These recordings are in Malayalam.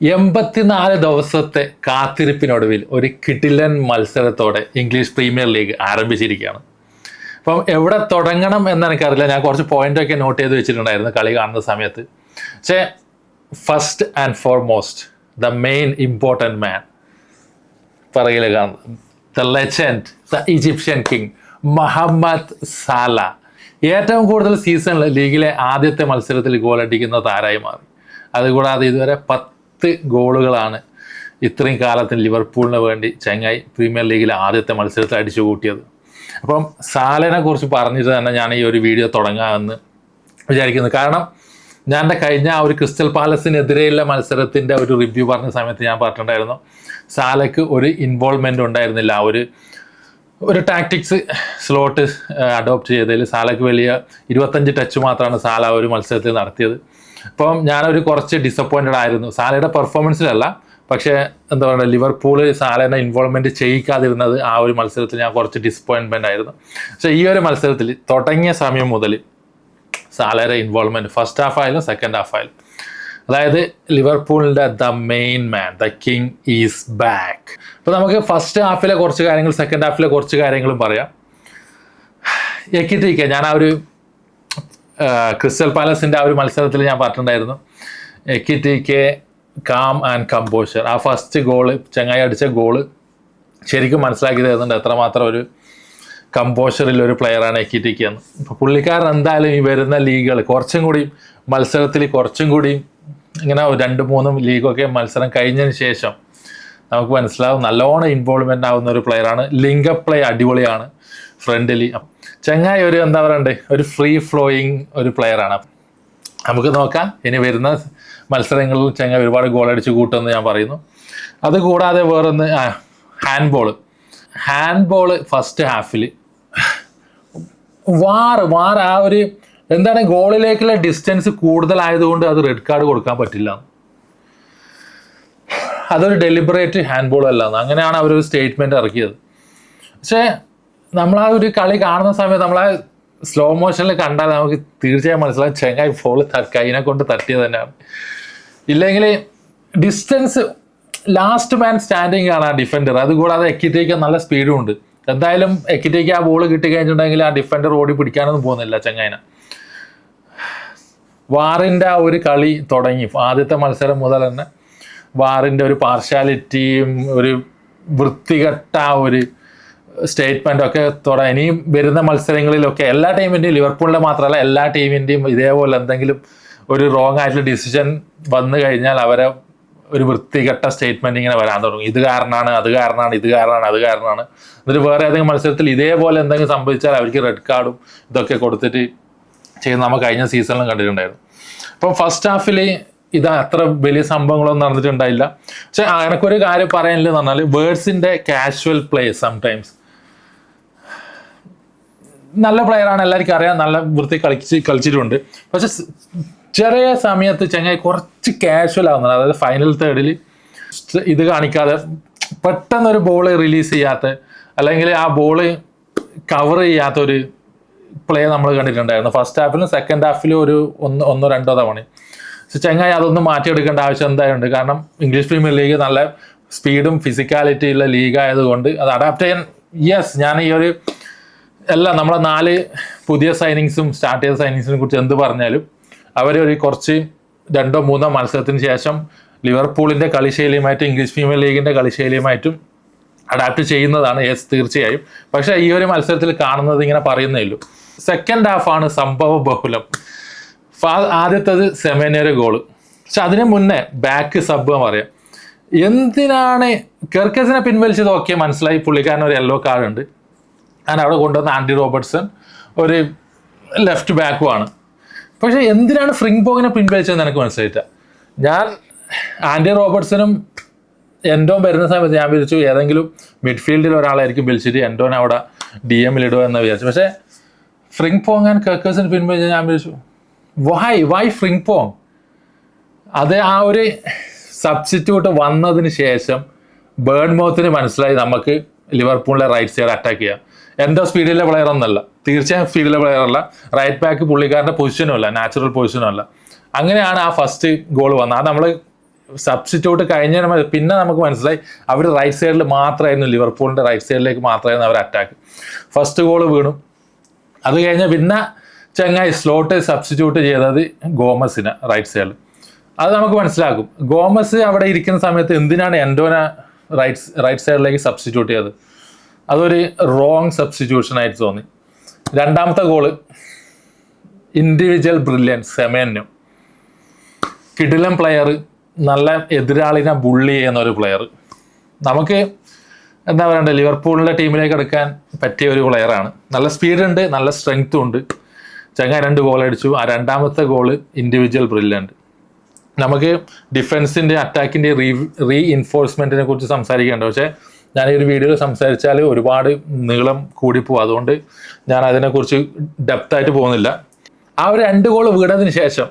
84 ദിവസത്തെ കാത്തിരിപ്പിനൊടുവിൽ ഒരു കിടിലൻ മത്സരത്തോടെ ഇംഗ്ലീഷ് പ്രീമിയർ ലീഗ് ആരംഭിച്ചിരിക്കുകയാണ്. അപ്പം എവിടെ തുടങ്ങണം എന്ന് എനിക്കറിയില്ല. ഞാൻ കുറച്ച് പോയിന്റൊക്കെ നോട്ട് ചെയ്ത് വെച്ചിട്ടുണ്ടായിരുന്നു കളി കാണുന്ന സമയത്ത്. പക്ഷേ first and foremost the main important man പറയില്ല കാണുന്നത്, the legend, the Egyptian king Mohamed Salah ഏറ്റവും കൂടുതൽ സീസണിൽ ലീഗിലെ ആദ്യത്തെ മത്സരത്തിൽ ഗോളടിക്കുന്ന താരമായി മാറി. അതുകൂടാതെ ഇതുവരെ 10 ഗോളുകളാണ് ഇത്രയും കാലത്തിന് ലിവർപൂളിന് വേണ്ടി ചങ്ങായി പ്രീമിയർ ലീഗിലെ ആദ്യത്തെ മത്സരത്തിൽ അടിച്ചു കൂട്ടിയത്. അപ്പം സാലനെ കുറിച്ച് പറഞ്ഞിട്ട് തന്നെ ഞാൻ ഈ ഒരു വീഡിയോ തുടങ്ങാമെന്ന് വിചാരിക്കുന്നു. കാരണം ഞാൻ എൻ്റെ കഴിഞ്ഞ ഒരു ക്രിസ്റ്റൽ പാലസിനെതിരെയുള്ള മത്സരത്തിൻ്റെ ഒരു റിവ്യൂ പറഞ്ഞ സമയത്ത് ഞാൻ പറഞ്ഞിട്ടുണ്ടായിരുന്നു സാലയ്ക്ക് ഒരു ഇൻവോൾവ്മെൻ്റ് ഉണ്ടായിരുന്നില്ല. ഒരു ടാക്ടിക്സ് സ്ലോട്ട് അഡോപ്റ്റ് ചെയ്തതിൽ സാലയ്ക്ക് വലിയ 25 ടച്ച് മാത്രമാണ് സാല ഒരു മത്സരത്തിൽ നടത്തിയത്. അപ്പം ഞാനൊരു കുറച്ച് ഡിസപ്പോയിൻറ്റഡ് ആയിരുന്നു സാലയുടെ പെർഫോമൻസിലല്ല, പക്ഷേ എന്താ പറയുക, ലിവർപൂൾ സാലനെ ഇൻവോൾവ്മെൻറ്റ് ചെയ്യിക്കാതിരുന്നത് ആ ഒരു മത്സരത്തിൽ ഞാൻ കുറച്ച് ഡിസപ്പോയിൻമെൻ്റ് ആയിരുന്നു. പക്ഷേ ഈ ഒരു മത്സരത്തിൽ തുടങ്ങിയ സമയം മുതൽ സാലയുടെ ഇൻവോൾവ്മെൻറ്റ് ഫസ്റ്റ് ഹാഫ് ആയാലും സെക്കൻഡ് ഹാഫ് ആയാലും, അതായത് ലിവർപൂളിൻ്റെ the main man, the king is back. അപ്പോൾ നമുക്ക് ഫസ്റ്റ് ഹാഫിലെ കുറച്ച് കാര്യങ്ങൾ, സെക്കൻഡ് ഹാഫിലെ കുറച്ച് കാര്യങ്ങളും പറയാം. എക്കിറ്റിക്ക ഞാൻ ആ ഒരു ക്രിസ്റ്റൽ പാലസിൻ്റെ ആ ഒരു മത്സരത്തിൽ ഞാൻ പറഞ്ഞിട്ടുണ്ടായിരുന്നു എക്കിറ്റിക്കെ കാം ആൻഡ് കമ്പോഷർ. ആ ഫസ്റ്റ് ഗോള് ചങ്ങായി അടിച്ച ഗോള് ശരിക്കും മനസ്സിലാക്കി തരുന്നുണ്ട് എത്രമാത്രം ഒരു കമ്പോഷറിലൊരു പ്ലെയറാണ് എക്കിറ്റിക്ക എന്ന്. ഇപ്പോൾ പുള്ളിക്കാരൻ എന്തായാലും ഈ വരുന്ന ലീഗുകൾ കുറച്ചും കൂടി മത്സരത്തിൽ കുറച്ചും കൂടി ഇങ്ങനെ 2-3 ലീഗൊക്കെ മത്സരം കഴിഞ്ഞതിന് ശേഷം നമുക്ക് മനസ്സിലാവും നല്ലോണം ഇൻവോൾവ്മെൻ്റ് ആവുന്ന ഒരു പ്ലെയറാണ്. ലിങ്കപ്പ് പ്ലേ അടിപൊളിയാണ് ഫ്രണ്ടിലി. ചങ്ങായി ഒരു എന്താ പറയണ്ടേ, ഒരു ഫ്രീ ഫ്ലോയിങ് ഒരു പ്ലെയറാണ്. നമുക്ക് നോക്കാം ഇനി വരുന്ന മത്സരങ്ങളിൽ ചങ്ങായി ഒരുപാട് ഗോൾ അടിച്ച് കൂട്ടുമെന്ന് ഞാൻ പറയുന്നു. അതുകൂടാതെ വേറൊന്ന് ഹാൻഡ് ബോൾ ഫസ്റ്റ് ഹാഫിൽ വാർ ആ ഒരു എന്താണ് ഗോളിലേക്കുള്ള ഡിസ്റ്റൻസ് കൂടുതലായതുകൊണ്ട് അത് റെഡ് കാർഡ് കൊടുക്കാൻ പറ്റില്ല, അതൊരു ഡെലിബറേറ്റ് ഹാൻഡ് ബോൾ അല്ല, അങ്ങനെയാണ് അവരൊരു സ്റ്റേറ്റ്മെൻറ്റ് ഇറക്കിയത്. പക്ഷേ നമ്മളാ ഒരു കളി കാണുന്ന സമയത്ത് നമ്മളാ സ്ലോ മോഷനിൽ കണ്ടാൽ നമുക്ക് തീർച്ചയായും മനസ്സിലാവും ചെങ്ങായി ബോൾ കൈനെ കൊണ്ട് തട്ടിയത് തന്നെയാണ്. ഇല്ലെങ്കിൽ ഡിസ്റ്റൻസ് ലാസ്റ്റ് മാൻ സ്റ്റാൻഡിങ് ആണ് ആ ഡിഫൻഡർ. അതുകൂടാതെ എക്കിറ്റേക്ക് നല്ല സ്പീഡും ഉണ്ട്. എന്തായാലും എക്കിറ്റേക്ക് ആ ബോൾ കിട്ടി കഴിഞ്ഞിട്ടുണ്ടെങ്കിൽ ആ ഡിഫൻഡർ ഓടി പിടിക്കാനൊന്നും പോകുന്നില്ല ചങ്ങായിനെ. വാറിൻ്റെ ആ ഒരു കളി തുടങ്ങി ആദ്യത്തെ മത്സരം മുതൽ തന്നെ വാറിൻ്റെ ഒരു പാർഷ്യാലിറ്റിയും ഒരു വൃത്തികെട്ട ഒരു സ്റ്റേറ്റ്മെൻ്റ് ഒക്കെ ഇനിയും വരുന്ന മത്സരങ്ങളിലൊക്കെ എല്ലാ ടീമിൻ്റെയും, ലിവർപൂളിൻ്റെ മാത്രമല്ല എല്ലാ ടീമിൻ്റെയും ഇതേപോലെ എന്തെങ്കിലും ഒരു റോങ് ആയിട്ടുള്ള ഡിസിഷൻ വന്നു കഴിഞ്ഞാൽ അവരെ ഒരു വൃത്തികെട്ട സ്റ്റേറ്റ്മെൻറ്റ് ഇങ്ങനെ വരാൻ തുടങ്ങും. ഇത് കാരണമാണ്, അത് കാരണമാണ്, ഇത് കാരണമാണ്, അത് കാരണമാണ്. എന്നിട്ട് വേറെ ഏതെങ്കിലും മത്സരത്തിൽ ഇതേപോലെ എന്തെങ്കിലും സംഭവിച്ചാൽ അവർക്ക് റെഡ് കാർഡും ഇതൊക്കെ കൊടുത്തിട്ട് ചെയ്യുന്ന നമ്മൾ കഴിഞ്ഞ സീസണിലും കണ്ടിട്ടുണ്ടായിരുന്നു. അപ്പം ഫസ്റ്റ് ഹാഫിൽ ഇത് അത്ര വലിയ സംഭവങ്ങളൊന്നും നടന്നിട്ടുണ്ടായില്ല. പക്ഷെ എനക്കൊരു കാര്യം പറയാനില്ലെന്ന് പറഞ്ഞാൽ വേർഡ്സിൻ്റെ കാഷ്വൽ പ്ലേ സംടൈംസ് നല്ല പ്ലെയറാണ്, എല്ലാവർക്കും അറിയാം, നല്ല വൃത്തി കളിച്ചിട്ടുണ്ട്. പക്ഷെ ചെറിയ സമയത്ത് ചങ്ങായി കുറച്ച് കാഷ്വൽ ആവുന്നത്, അതായത് ഫൈനൽ തേർഡിൽ ഇത് കാണിക്കാതെ പെട്ടെന്നൊരു ബോൾ റിലീസ് ചെയ്യാത്ത അല്ലെങ്കിൽ ആ ബോൾ കവർ ചെയ്യാത്തൊരു പ്ലേ നമ്മൾ കണ്ടിട്ടുണ്ടായിരുന്നു ഫസ്റ്റ് ഹാഫിലും സെക്കൻഡ് ഹാഫിലും ഒരു 1-2 തവണ. പക്ഷെ ചങ്ങായി അതൊന്നും മാറ്റിയെടുക്കേണ്ട ആവശ്യം എന്തായുണ്ട്, കാരണം ഇംഗ്ലീഷ് പ്രീമിയർ ലീഗ് നല്ല സ്പീഡും ഫിസിക്കാലിറ്റി ഉള്ള ലീഗ് ആയതുകൊണ്ട് അത് അഡാപ്റ്റ് ചെയ്യാൻ ഞാൻ ഈ ഒരു നമ്മളെ 4 പുതിയ സൈനിങ്സും സ്റ്റാർട്ട് ചെയ്ത സൈനിങ്സിനെ കുറിച്ച് എന്ത് പറഞ്ഞാലും അവരൊരു കുറച്ച് 2-3 മത്സരത്തിന് ശേഷം ലിവർപൂളിൻ്റെ കളിശൈലിയുമായിട്ടും ഇംഗ്ലീഷ് പ്രീമിയർ ലീഗിൻ്റെ കളിശൈലിയുമായിട്ടും അഡാപ്റ്റ് ചെയ്യുന്നതാണ് തീർച്ചയായും. പക്ഷേ ഈ ഒരു മത്സരത്തിൽ കാണുന്നത് ഇങ്ങനെ പറയുന്നേ ഉള്ളൂ. സെക്കൻഡ് ഹാഫാണ് സംഭവ ബഹുലം. ആദ്യത്തേത് സെമേനയുടെ ഗോള്. പക്ഷെ അതിന് മുന്നേ ബാക്ക് സബ് പറയാം. എന്തിനാണ് കെർക്കസിനെ പിൻവലിച്ചത്? ഓക്കെ, മനസ്സിലായി, പുള്ളിക്കാരൻ ഒരു യെല്ലോ കാർഡ് ഉണ്ട്. ഞാൻ അവിടെ കൊണ്ടുവന്ന ആൻഡി റോബർട്ട്സൺ ഒരു ലെഫ്റ്റ് ബാക്കുമാണ്. പക്ഷേ എന്തിനാണ് ഫ്രിംഗ്ബോങ്ങിനെ പിൻവലിച്ചതെന്ന് എനിക്ക് മനസ്സിലായിട്ട. ഞാൻ ആൻഡി റോബർട്ട്സണും എൻഡോം വരുന്ന സമയത്ത് ഞാൻ വിളിച്ചു ഏതെങ്കിലും മിഡ്ഫീൽഡിൽ ഒരാളായിരിക്കും വിളിച്ചിട്ട് എൻഡോനെ അവിടെ DM-ൽ ഇടുക എന്ന് വിചാരിച്ചു. പക്ഷേ ഫ്രിംഗ്ബോങ് ആൻഡ് കെർക്കസിന് പിൻവലിച്ച് ഞാൻ വിളിച്ചു വൈ ഫ്രിംഗ്ബോങ്? അത് ആ ഒരു സബ്സ്റ്റിറ്റ്യൂട്ട് വന്നതിന് ശേഷം ബേൺമൗത്തിന് മനസ്സിലായി നമുക്ക് ലിവർപൂളിലെ റൈറ്റ് സൈഡ് അറ്റാക്ക് ചെയ്യാം. എന്തോ സ്പീഡിലെ പ്ലെയർ ഒന്നല്ല, തീർച്ചയായും സ്പീഡിലെ പ്ലെയർ അല്ല. റൈറ്റ് ബാക്ക് പുള്ളിക്കാരൻ്റെ പൊസിഷനും അല്ല, നാച്ചുറൽ പൊസിഷനും അല്ല. അങ്ങനെയാണ് ആ ഫസ്റ്റ് ഗോൾ വന്നത്. അത് നമ്മൾ സബ്സ്റ്റിറ്റ്യൂട്ട് കഴിഞ്ഞാൽ പിന്നെ നമുക്ക് മനസ്സിലായി അവർ റൈറ്റ് സൈഡിൽ മാത്രമായിരുന്നു, ലിവർപൂളിൻ്റെ റൈറ്റ് സൈഡിലേക്ക് മാത്രമായിരുന്നു അവർ അറ്റാക്ക്. ഫസ്റ്റ് ഗോൾ വീണു. അത് കഴിഞ്ഞ് പിന്നെ ചങ്ങായി സ്ലോട്ട് സബ്സ്റ്റിറ്റ്യൂട്ട് ചെയ്തത് ഗോമസിന് റൈറ്റ് സൈഡിൽ. അത് നമുക്ക് മനസ്സിലാക്കും. ഗോമസ് അവിടെ ഇരിക്കുന്ന സമയത്ത് എന്തിനാണ് എൻഡോന റൈറ്റ് സൈഡിലേക്ക് സബ്സ്റ്റിറ്റ്യൂട്ട് ചെയ്തത്? അതൊരു റോങ് സബ്സ്റ്റിറ്റ്യൂഷൻ ആയിട്ട് തോന്നി. രണ്ടാമത്തെ ഗോള് ഇൻഡിവിജ്വൽ ബ്രില്യൻസ്, സെമേനു കിടിലൻ പ്ലെയർ, നല്ല എതിരാളിനെ ബുള്ളി ചെയ്യുന്ന ഒരു പ്ലെയർ. നമുക്ക് എന്താ പറയണ്ടേ, ലിവർപൂളിൻ്റെ ടീമിലേക്ക് എടുക്കാൻ പറ്റിയ ഒരു പ്ലെയറാണ്. നല്ല സ്പീഡുണ്ട്, നല്ല സ്ട്രെങ്ത്തും ഉണ്ട്. ചങ്ങ 2 ഗോൾ അടിച്ചു. ആ രണ്ടാമത്തെ ഗോള് ഇൻഡിവിജ്വൽ ബ്രില്യൻറ്റ്. നമുക്ക് ഡിഫൻസിൻ്റെ അറ്റാക്കിൻ്റെ റീഇൻഫോഴ്സ്മെൻറ്റിനെ കുറിച്ച് സംസാരിക്കേണ്ട, പക്ഷേ ഞാൻ ഈ ഒരു വീഡിയോയിൽ സംസാരിച്ചാൽ ഒരുപാട് നീളം കൂടിപ്പോകും. അതുകൊണ്ട് ഞാൻ അതിനെക്കുറിച്ച് ഡെപ്തായിട്ട് പോകുന്നില്ല. ആ ഒരു 2 ഗോൾ വീണതിന് ശേഷം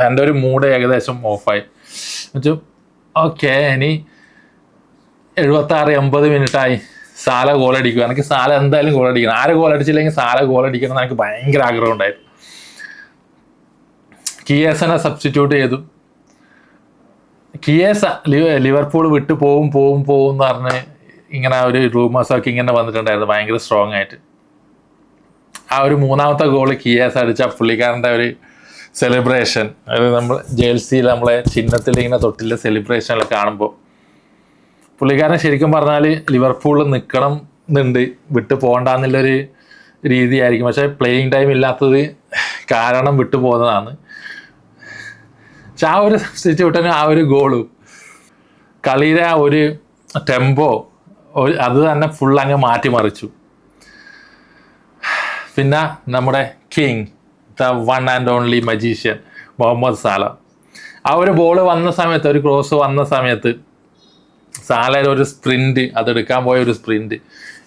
എൻ്റെ ഒരു മൂഡ് ഏകദേശം ഓഫായി. എന്നുവെച്ചാൽ ഓക്കെ, ഇനി 76-80 മിനിറ്റായി, സാല ഗോൾ അടിക്കുക. എനിക്ക് സാല എന്തായാലും ഗോൾ അടിക്കണം. ആര് ഗോൾ അടിച്ചില്ലെങ്കിൽ സാല ഗോൾ അടിക്കണം എന്ന് എനിക്ക് ഭയങ്കര ആഗ്രഹം ഉണ്ടായിരുന്നു. കിയേസനെ സബ്സ്റ്റിറ്റ്യൂട്ട് ചെയ്തു. കിയേസ ലിവർപൂൾ വിട്ടു പോകും എന്ന് പറഞ്ഞ് ഇങ്ങനെ ഒരു റൂമേഴ്സൊക്കെ ഇങ്ങനെ വന്നിട്ടുണ്ടായിരുന്നു ഭയങ്കര സ്ട്രോങ് ആയിട്ട്. ആ ഒരു മൂന്നാമത്തെ ഗോള് കിയേസ അടിച്ച പുള്ളിക്കാരൻ്റെ ഒരു സെലിബ്രേഷൻ, അത് നമ്മൾ ജേഴ്സിയിൽ നമ്മളെ ചിഹ്നത്തിൽ ഇങ്ങനെ തൊട്ടില്ല സെലിബ്രേഷനിൽ കാണുമ്പോൾ പുള്ളിക്കാരൻ ശരിക്കും പറഞ്ഞാൽ ലിവർപൂളിൽ നിൽക്കണം എന്നുണ്ട്, വിട്ടു പോകണ്ടെന്നുള്ളൊരു രീതിയായിരിക്കും. പക്ഷേ പ്ലേയിങ് ടൈം ഇല്ലാത്തത് കാരണം വിട്ടു പോകുന്നതാണ്. പക്ഷെ ആ ഒരു സബ്സ്റ്റിറ്റ്യൂട്ടിന് ആ ഒരു ഗോളും കളിയുടെ ആ ഒരു ടെമ്പോ അത് തന്നെ ഫുൾ അങ്ങ് മാറ്റിമറിച്ചു. പിന്നെ നമ്മുടെ king, the one and only magician Mohamed Salah, ആ ഒരു ബോൾ വന്ന സമയത്ത്, ഒരു ക്രോസ് വന്ന സമയത്ത് സാലയുടെ ഒരു സ്പ്രിൻറ്റ്, അതെടുക്കാൻ പോയ ഒരു സ്പ്രിൻറ്റ്,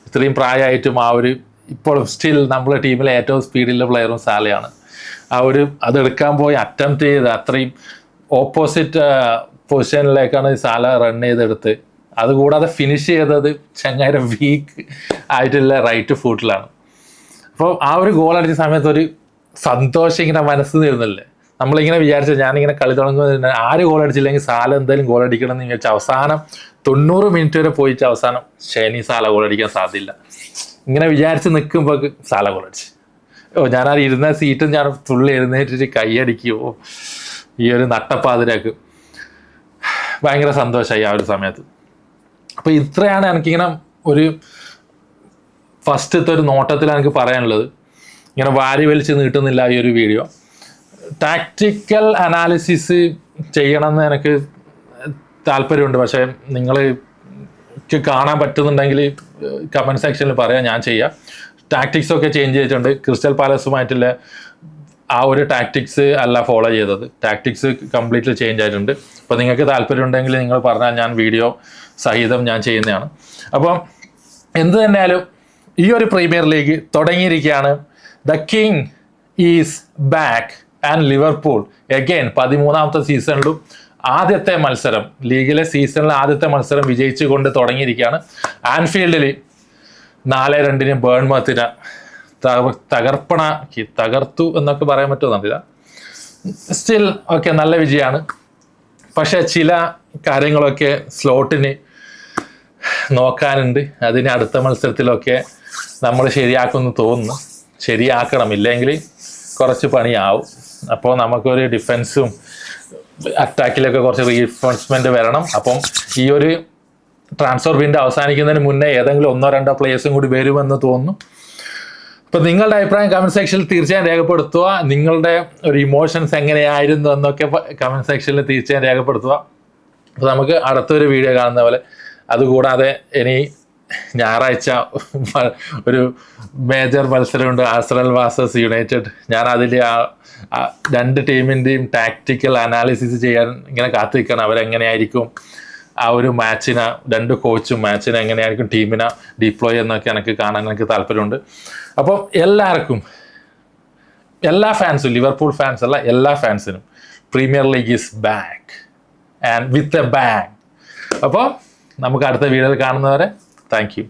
ഇത്രയും പ്രായമായിട്ടും ആ ഒരു ഇപ്പോൾ സ്റ്റിൽ നമ്മളെ ടീമിലെ ഏറ്റവും സ്പീഡിലുള്ള പ്ലെയറും സാലയാണ്. ആ ഒരു അതെടുക്കാൻ പോയി അറ്റംപ്റ്റ് ചെയ്ത് അത്രയും ഓപ്പോസിറ്റ് പൊസിഷനിലേക്കാണ് സാല റൺ ചെയ്തെടുത്ത്. അതുകൂടാതെ ഫിനിഷ് ചെയ്തത് ചങ്ങായിരം വീക്ക് ആയിട്ടുള്ള റൈറ്റ് ഫുട്ടിലാണ്. അപ്പോൾ ആ ഒരു ഗോൾ അടിച്ച സമയത്ത് ഒരു സന്തോഷം ഇങ്ങനെ മനസ്സ് തീർന്നില്ലേ. നമ്മളിങ്ങനെ വിചാരിച്ച, ഞാനിങ്ങനെ കളി തുടങ്ങുമ്പോൾ ആര് ഗോൾ അടിച്ചില്ലെങ്കിൽ സാല എന്തായാലും ഗോൾ അടിക്കണം എന്ന് വിചാരിച്ച അവസാനം 90 മിനിറ്റ് വരെ പോയിട്ട് അവസാനം ഷെനി സാല ഗോൾ അടിക്കാൻ സാധ്യമില്ല ഇങ്ങനെ വിചാരിച്ച് നിൽക്കുമ്പോൾ സാല ഗോൾ അടിച്ച്. ഞാൻ ആ ഇരുന്ന സീറ്റും ഞാൻ ഫുള്ള് എഴുന്നേറ്റിട്ട് കൈയടിക്കുമോ ഈ ഒരു നട്ടപ്പാതിരാക്ക്. ഭയങ്കര സന്തോഷമായി ആ ഒരു സമയത്ത്. അപ്പോൾ ഇത്രയാണ് എനിക്കിങ്ങനെ ഒരു ഫസ്റ്റത്തെ ഒരു നോട്ടത്തിൽ എനിക്ക് പറയാനുള്ളത്. ഇങ്ങനെ വാരി വലിച്ച് നീട്ടുന്നില്ല ഈ ഒരു വീഡിയോ. ടാക്റ്റിക്കൽ അനാലിസിസ് ചെയ്യണമെന്ന് എനിക്ക് താല്പര്യമുണ്ട്. പക്ഷേ നിങ്ങൾ കാണാൻ പറ്റുന്നുണ്ടെങ്കിൽ കമൻറ്റ് സെക്ഷനിൽ പറയാം, ഞാൻ ചെയ്യാം. ടാക്ടിക്സൊക്കെ ചേഞ്ച് ചെയ്തിട്ടുണ്ട്. ക്രിസ്റ്റൽ പാലസുമായിട്ടുള്ള ആ ഒരു ടാക്ടിക്സ് അല്ല ഫോളോ ചെയ്തത്. ടാക്ടിക്സ് കംപ്ലീറ്റ്ലി ചേഞ്ച് ആയിട്ടുണ്ട്. അപ്പോൾ നിങ്ങൾക്ക് താല്പര്യമുണ്ടെങ്കിൽ നിങ്ങൾ പറഞ്ഞാൽ ഞാൻ വീഡിയോ സഹിതം ഞാൻ ചെയ്യുന്നതാണ്. അപ്പം എന്ത് തന്നെയാലും ഈ ഒരു പ്രീമിയർ ലീഗ് തുടങ്ങിയിരിക്കുകയാണ്. The king is back and Liverpool again 13ാമത്തെ സീസണിലും ആദ്യത്തെ മത്സരം, ലീഗിലെ സീസണിലെ ആദ്യത്തെ മത്സരം വിജയിച്ചുകൊണ്ട് തുടങ്ങിയിരിക്കുകയാണ്. ആൻഫീൽഡിൽ 4-2 ബേൺമത്തിനെ തകർത്തു എന്നൊക്കെ പറയാൻ പറ്റുമെന്നറിയില്ല. സ്റ്റിൽ ഓക്കെ, നല്ല വിജയമാണ്. പക്ഷേ ചില കാര്യങ്ങളൊക്കെ സ്ലോട്ടിന് നോക്കാനുണ്ട്. അതിന് അടുത്ത മത്സരത്തിലൊക്കെ നമ്മൾ ശരിയാക്കുമെന്ന് തോന്നുന്നു. ശരിയാക്കണം, ഇല്ലെങ്കിൽ കുറച്ച് പണിയാവും. അപ്പോൾ നമുക്കൊരു ഡിഫൻസും അറ്റാക്കിലൊക്കെ കുറച്ച് റീഎൻഫോഴ്സ്മെൻറ്റ് വരണം. അപ്പം ഈ ഒരു ട്രാൻസ്ഫർ വിൻഡോ അവസാനിക്കുന്നതിന് മുന്നേ ഏതെങ്കിലും 1-2 പ്ലേയേഴ്സും കൂടി വരുമെന്ന് തോന്നുന്നു. അപ്പോൾ നിങ്ങളുടെ അഭിപ്രായം കമൻറ്റ് സെക്ഷനിൽ തീർച്ചയായും രേഖപ്പെടുത്തുക. നിങ്ങളുടെ ഒരു ഇമോഷൻസ് എങ്ങനെയായിരുന്നു എന്നൊക്കെ കമൻറ്റ് സെക്ഷനിൽ തീർച്ചയായും രേഖപ്പെടുത്തുക. അപ്പോൾ നമുക്ക് അടുത്തൊരു വീഡിയോ കാണുന്ന പോലെ. അതുകൂടാതെ ഇനി ഞായറാഴ്ച ഒരു മേജർ മത്സരമുണ്ട്, ആഴ്സണൽ വേഴ്സസ് യുണൈറ്റഡ്. ഞാൻ അതിൽ ആ 2 ടീമിൻ്റെയും ടാക്റ്റിക്കൽ അനാലിസിസ് ചെയ്യാൻ ഇങ്ങനെ കാത്തിരിക്കണം. അവരെങ്ങനെയായിരിക്കും ആ ഒരു മാച്ചിനെ, 2 കോച്ചും മാച്ചിനെ എങ്ങനെയായിരിക്കും ടീമിനെ ഡിപ്ലോയ് എന്നൊക്കെ എനിക്ക് കാണാൻ എനിക്ക് താല്പര്യമുണ്ട്. അപ്പം എല്ലാവർക്കും, എല്ലാ ഫാൻസും, ലിവർപൂൾ ഫാൻസ് അല്ല എല്ലാ ഫാൻസിനും Premier League is back and with a bang. അപ്പോൾ നമുക്ക് അടുത്ത വീഡിയോയിൽ കാണുന്നവരെ താങ്ക് യു.